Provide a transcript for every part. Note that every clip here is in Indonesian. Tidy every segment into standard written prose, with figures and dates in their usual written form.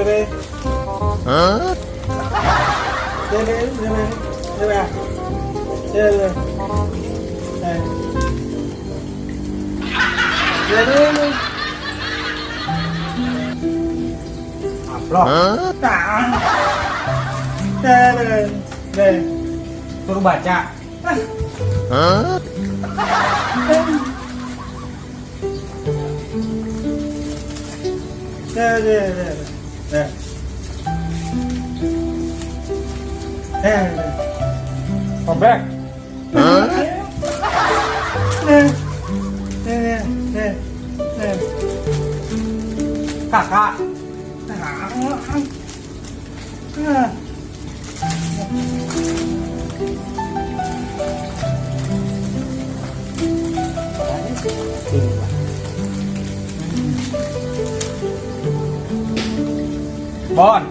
Bebe. Hah? Bebe. Amplop. Suruh baca. Hah? Sobek. Kakak. Bon.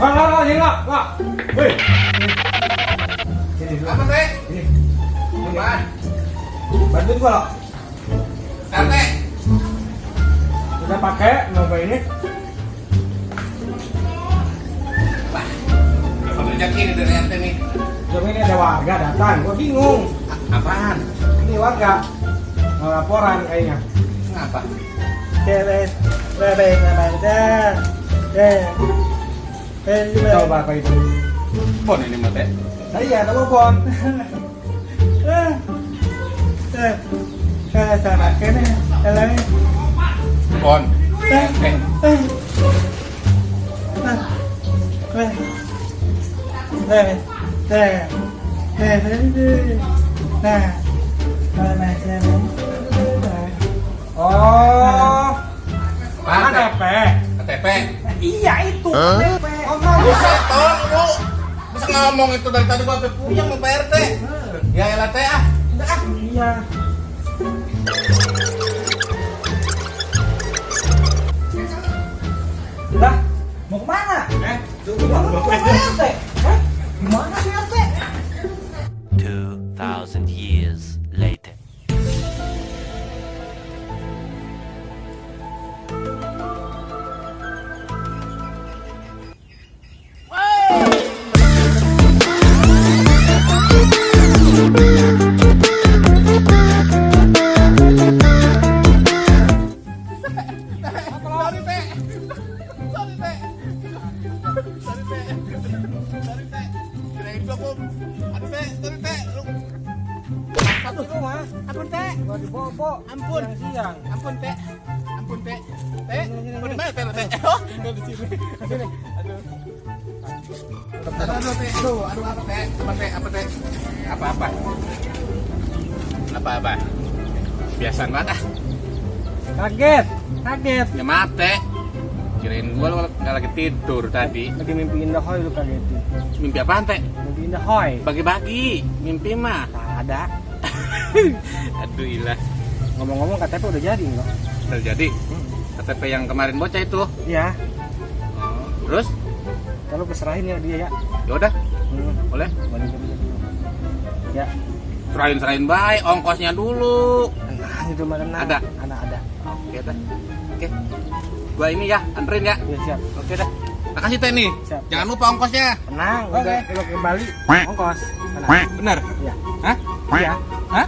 Wah, sini Wak. Wih. Sini dulu. Apa teh? Sini. Apaan? Bantu gua loh. Teh. Udah pakai nyoba ini. Apa rejeki ini dari ente nih? Coba ini ada warga datang, gua bingung. Apaan? Ini warga mau laporan kayaknya. Kenapa? Coba apa itu? Pon ini mah teh. Iya, telepon. Sana kene, jalan. Pon. Oh, Apaan teh? KTP. KTP. Iya itu KTP. Buset, tolong lu. Bisa ngomong itu dari tadi gua sampai puyeng sama Pak RT. Ya elah teh ah. Udah ah. Iya. Lah, mau kemana? Mau kemana RT? Gimana sih RT? 2,000 years later. Ampun teh, gua dibobo. Ampun. Siang. Ampun teh. Ampun teh. Teh. Sini. Di mana teh teh? Oh, di sini. Sini. Aduh teh. Aduh apa teh? Apa teh? Apa? Apa? Biasaan banget ah. Kaget. Ya maaf teh. Kirain gua nggak lagi tidur tadi. Lagi mimpi indah hoy lu kagetin. Mimpi apaan teh? Mimpi indah hoy. Bagi-bagi. Mimpi mah. Tak ada. Aduh ilah. Ngomong-ngomong KTP udah jadi enggak? Udah jadi. KTP yang kemarin bocah itu. Iya. Oh, terus? Kalau keserahin ya dia ya. Ya udah. Boleh? Boleh. Ya. Serahin baik, ongkosnya dulu. Tenang itu mah tenang. Ada? Ada. Oke dah. Oke. Gua ini ya, anterin ya. Ya siap. Oke dah. Makasih teh nih. Siap. Jangan lupa ongkosnya. Tenang, Oke. udah kalau kembali ongkos. Tenang. Bener? Iya. Hah? Iya. Hah?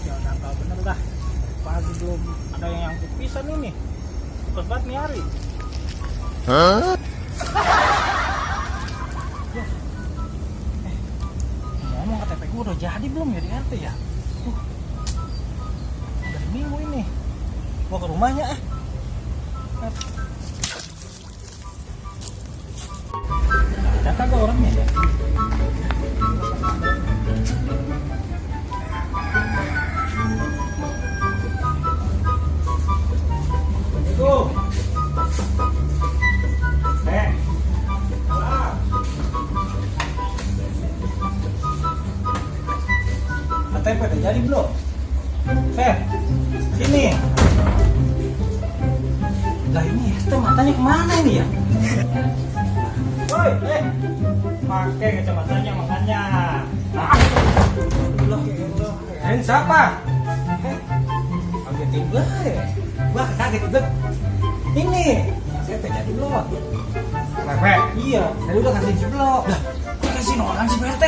Jangan tahu bener dah. Pagi belum ada yang pisan ini. Cepet banget nih hari. Hah? Ngomong KTP gue udah jadi belum ya di RT ya? Dari minggu ini. Gua ke rumahnya Ada kagak orangnya ya? Itu. KTP udah jadi kacamatanya kemana ini ya? Woi, pakai kacamatanya makanya. Siapa? Kaget tiba ya. Wah, kaget udah. Ini, saya pencet dulu. Kenapa? Iya, Tadi udah kasih ciblok. lah, kok kasih orang sih PRT?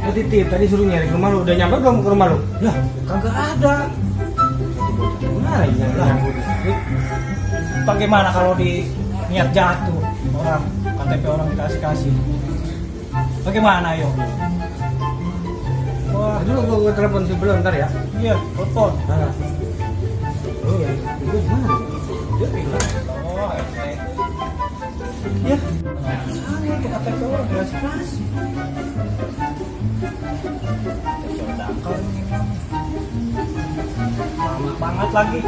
Lu titip, tadi suruh nyari ke rumah lu. Udah nyampe belum ke rumah lu? Lah, kagak ada. Gimana ya nyambut? Bagaimana kalau di niat jatuh orang KTP orang dikasih? Bagaimana ayo? Wah, Dulu gua telepon si belum ntar ya. iya, telepon. Nah. Oh ya, itu gimana? Dia bilang, oh, ya, sana ke KTP orang dikasih. Dangkal ini lama banget lagi.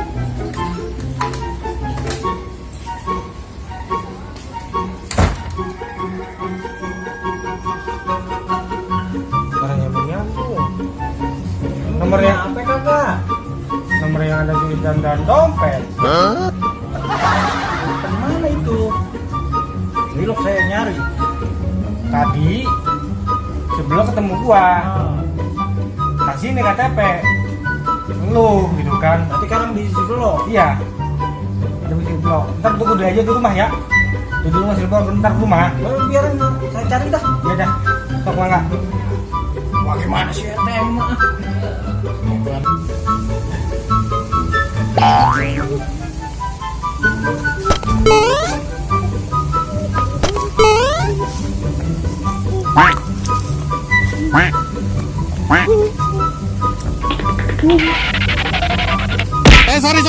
Barang yang nyambung. Nomornya apa kagak? nomor yang ada di dan dompet. Mana itu? Wilok saya nyari. Tadi sebelum ketemu gua, Ah, kasih nih KTP. Lu gitu kan. berarti sekarang di sebelah. Iya. Ada di blok. Ntar tunggu dulu aja di rumah ya. Di rumah Silbor bentar ke rumah. Baru biarin saya cari dah. Ya dah. Sok mangga. Wah, gimana sih RT mah?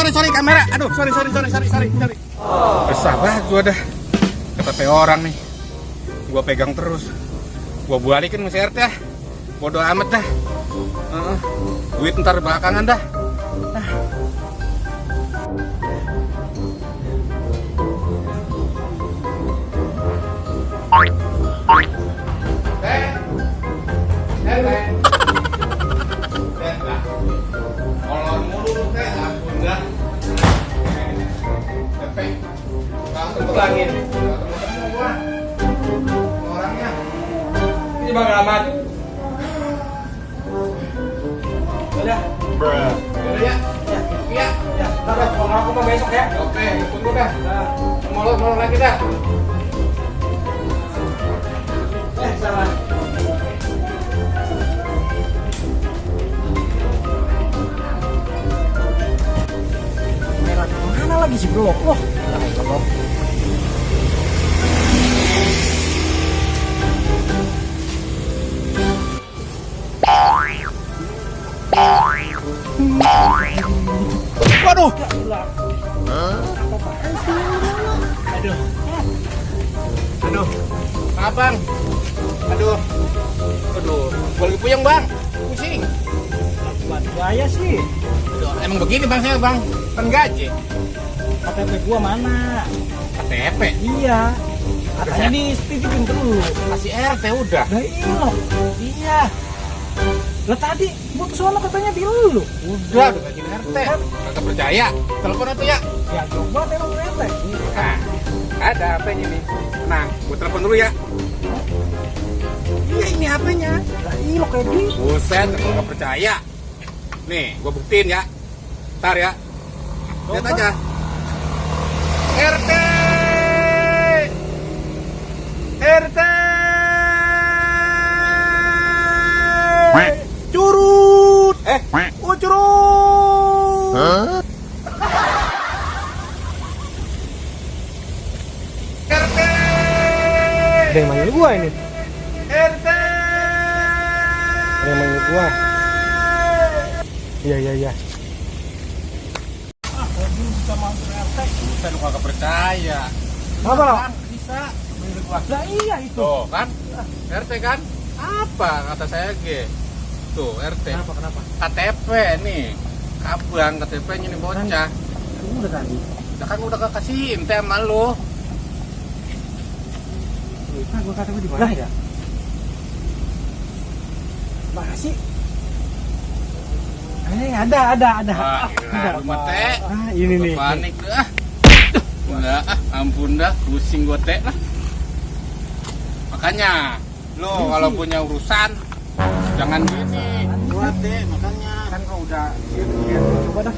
Sorry kamera. Aduh, sorry. Resah banget gua dah. KTP orang nih. Gua pegang terus. Gua balikin sama si RT ah. Bodoh amat dah. Duit ntar belakangan dah. Kolor mulu lu teh, ampun dah. Ulangin. Orangnya. Ini Bang Rahmat. Udah. Udah ya. Iya. Ya, ntar kalau aku mau besok ya. Oke, tunggu dah. Molor lagi dah. Salah. Mana lagi sih bro? Wah, Waduh. Aduh. Maaf bang. Aduh. Gua lagi puyeng bang. Pusing. buat gaya sih. Aduh, emang begini bang saya bang. Kan gaji. KTP gua mana? KTP. Iya. Katanya dititipin dulu. Kasih RT udah. Lah iya. Lah tadi gua kesana katanya di lu. Udah kasih RT. Kagak percaya. Telepon atau ya? Ya coba telepon RT. Nah, ada HP-nya nih. Tenang, gua telepon dulu ya. Iya ini HP-nya. Lah iya kayak gitu. Buset, kalau nggak percaya. Nih, gua buktiin ya. Ntar ya. Lihat Coba. aja. RT. RT. Curut. Oh curut. RT. Ada yang manggil gua ini. RT. Ada yang manggil gua. Iya. Ah, kok dulu bisa masuk RT? Bisa lu kagak percaya. Apa lo? Bisa. Menurut gua. Lah iya itu. Tuh kan, RT kan? Apa kata saya G? Tuh RT. Kenapa? KTP nih, abang KTP-nya nih bocah. Udah tadi. Udah kan udah kekasihin teh sama lu. Nah, gua KTP di mana ya? Makasih. Ada. Wah, gila, lu mah teh. Ah, ini nih. Panik dah. Enggak, ampun dah, pusing gue teh lah. Makanya, lo kalau punya urusan jangan gini. Gua teh makanya Kan kau udah coba dah.